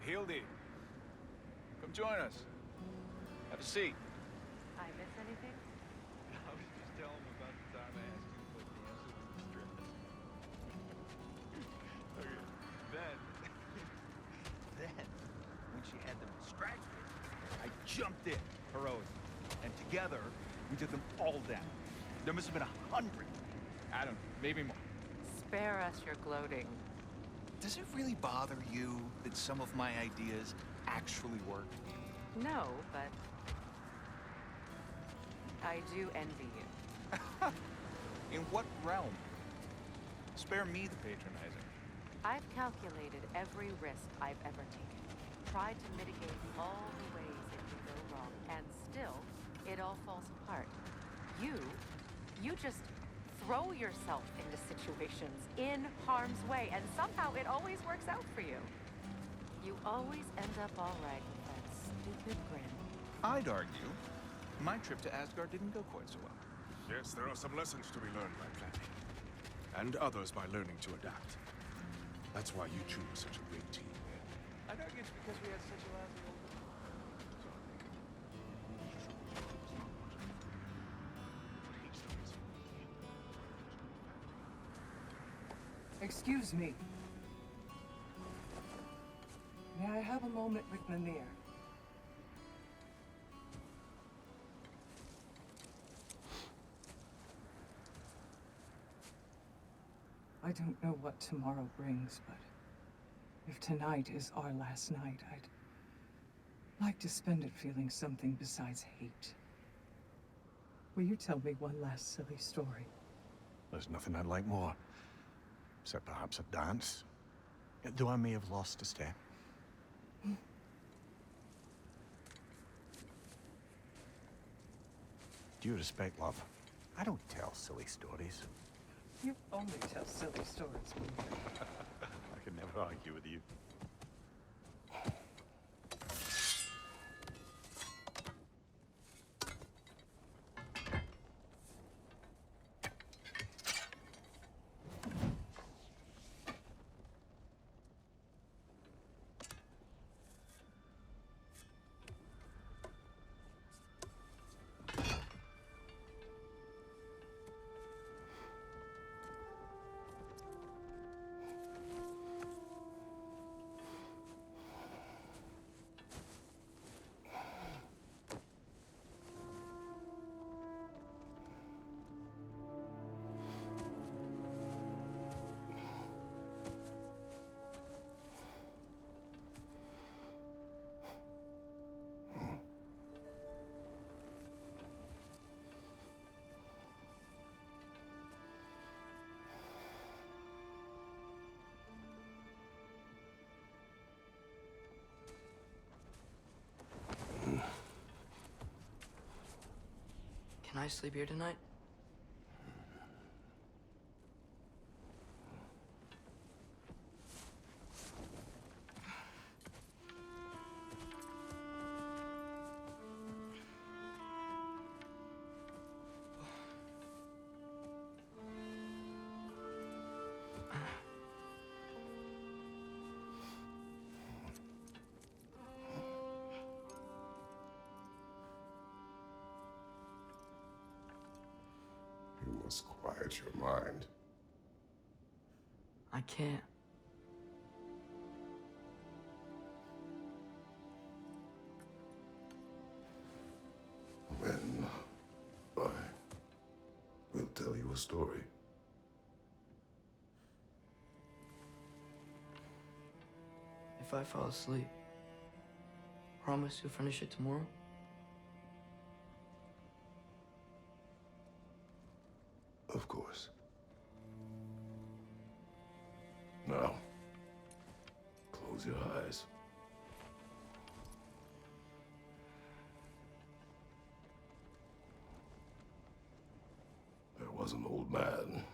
Hildy, come join us. Have a seat. I miss anything? I was just telling him about the time I asked you to play piano in the strip. Okay. Then, when she had them distracted, I jumped in, heroic. And together, we took them all down. There must have been 100. I don't know, maybe more. Spare us your gloating. Does it really bother you that some of my ideas actually work? No, but I do envy you. In what realm? Spare me the patronizing. I've calculated every risk I've ever taken, tried to mitigate all the ways it can go wrong, and still, it all falls apart. You just throw yourself into situations in harm's way, and somehow it always works out for you. You always end up all right with that stupid grin. I'd argue my trip to Asgard didn't go quite so well. Yes, there are some lessons to be learned by planning. And others by learning to adapt. That's why you two are such a great team. I'd argue it's because we had such a lousy old... Excuse me. May I have a moment with Mimir? I don't know what tomorrow brings, but if tonight is our last night, I'd like to spend it feeling something besides hate. Will you tell me one last silly story? There's nothing I'd like more. Except perhaps a dance. Though I may have lost a step. Due respect, love, I don't tell silly stories. You only tell silly stories, Mimir. I can never argue with you. Can I sleep here tonight? You must quiet your mind. I can't. Then I will tell you a story. If I fall asleep, promise you'll finish it tomorrow? Of course. Now, close your eyes. There was an old man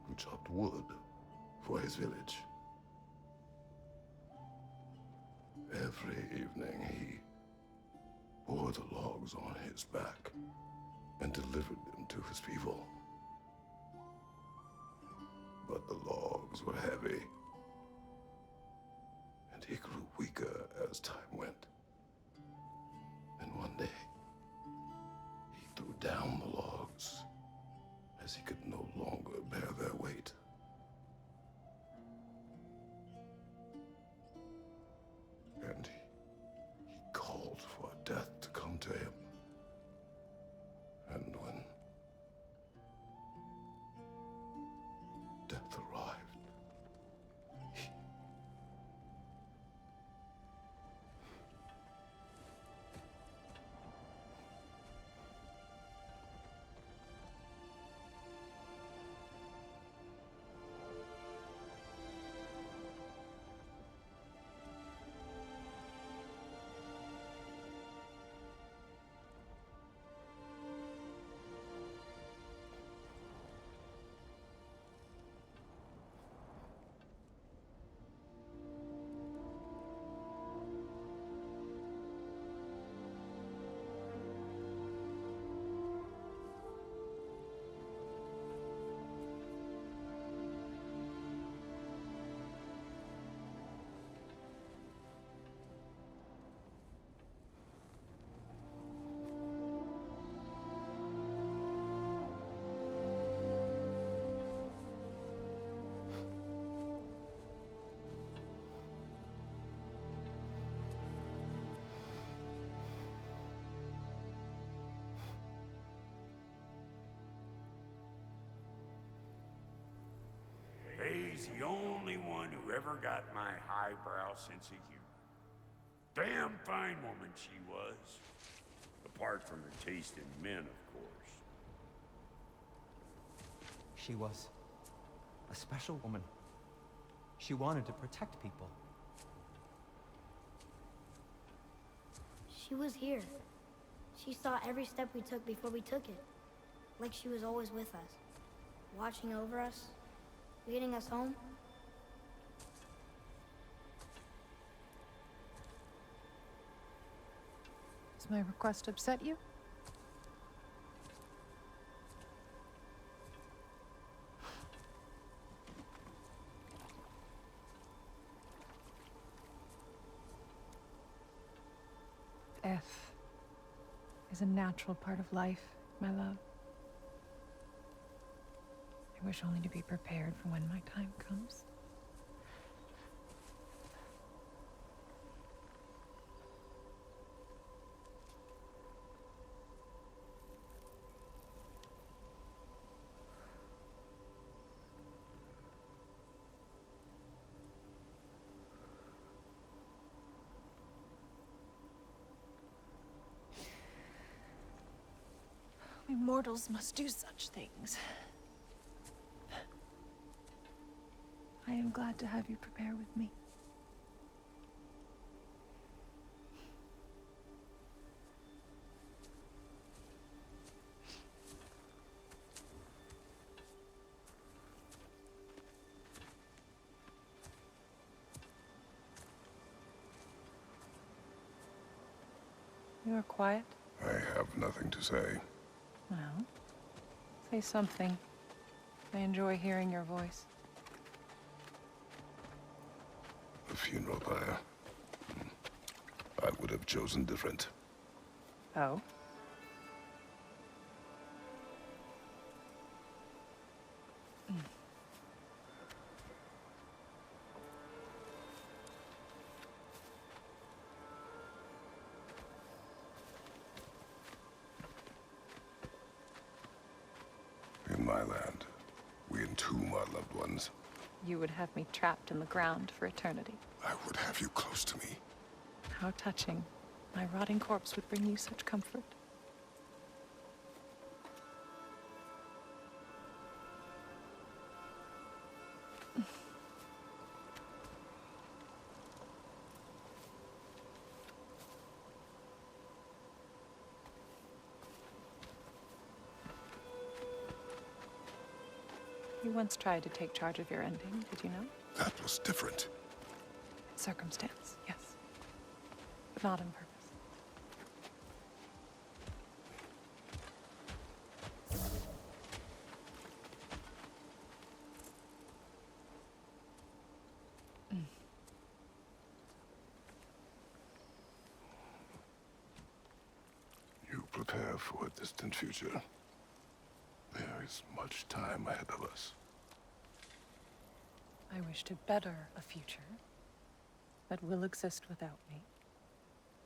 who chopped wood for his village. Every evening he bore the logs on his back and delivered them to his people. But the logs were heavy, and he grew weaker as time went. And one day, he threw down the logs as he could no longer bear their weight. And he called for death to come to him. And when death arrived, He's the only one who ever got my highbrow sense of humor. Damn fine woman she was. Apart from her taste in men, of course. She was a special woman. She wanted to protect people. She was here. She saw every step we took before we took it. Like she was always with us. Watching over us. Leading us home. Does my request upset you? Death is a natural part of life, my love. I wish only to be prepared for when my time comes. We mortals must do such things. I am glad to have you prepare with me. You are quiet? I have nothing to say. Well, say something. I enjoy hearing your voice. The funeral pyre. I would have chosen different. Oh? In my land, we entomb our loved ones. You would have me trapped in the ground for eternity. I would have you close to me. How touching. My rotting corpse would bring you such comfort. You once tried to take charge of your ending, did you know? That was different. Circumstance, yes. But not on purpose. for a distant future. There is much time ahead of us. I wish to better a future that will exist without me,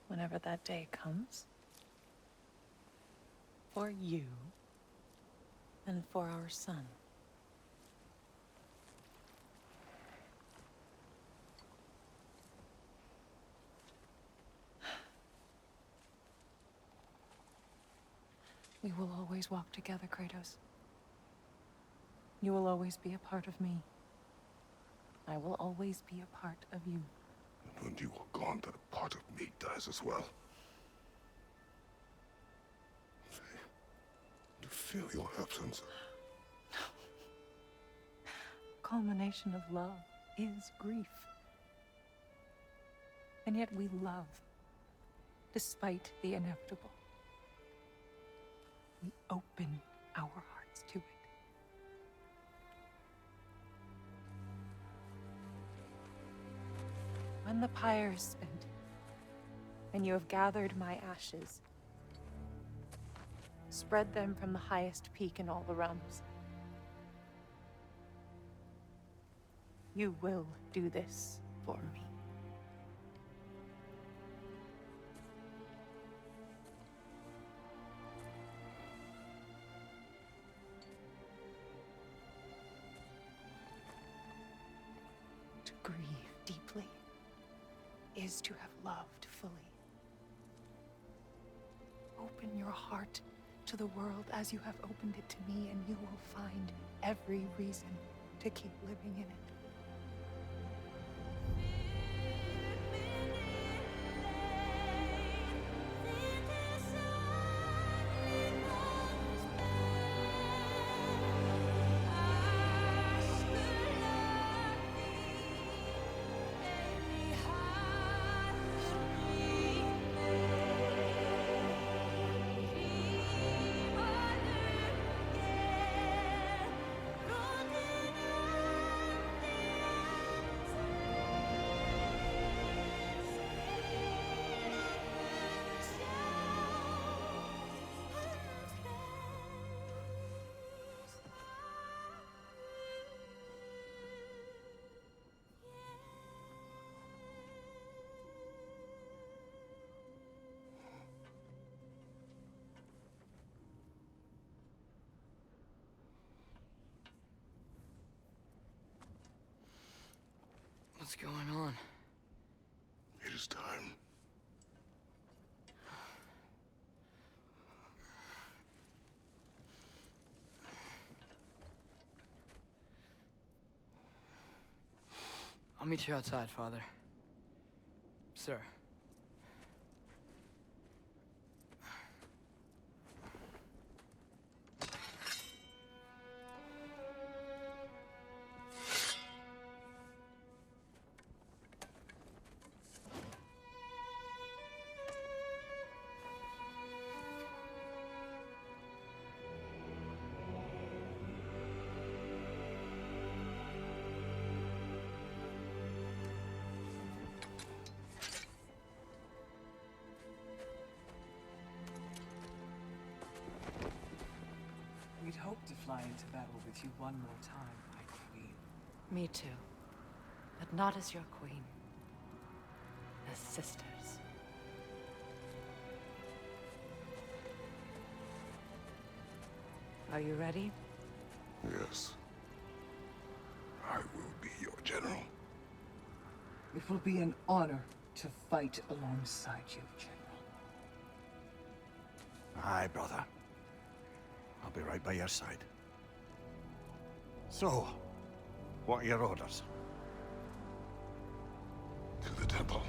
whenever that day comes. For you, and for our son. We will always walk together, Kratos. You will always be a part of me. I will always be a part of you. And when you are gone, that part of me dies as well. To feel your absence. Culmination of love is grief. And yet we love, despite the inevitable. We open our hearts to it. When the pyre is spent, and you have gathered my ashes, spread them from the highest peak in all the realms. You will do this for me. To grieve deeply is to have loved fully. Open your heart to the world as you have opened it to me, and you will find every reason to keep living in it. What's going on? It is time. I'll meet you outside, Father. Sir. We'd hoped to fly into battle with you one more time, my queen. Me too. But not as your queen. As sisters. Are you ready? Yes. I will be your general. It will be an honor to fight alongside you, General. Aye, brother. I'll be right by your side. So, what are your orders? To the temple.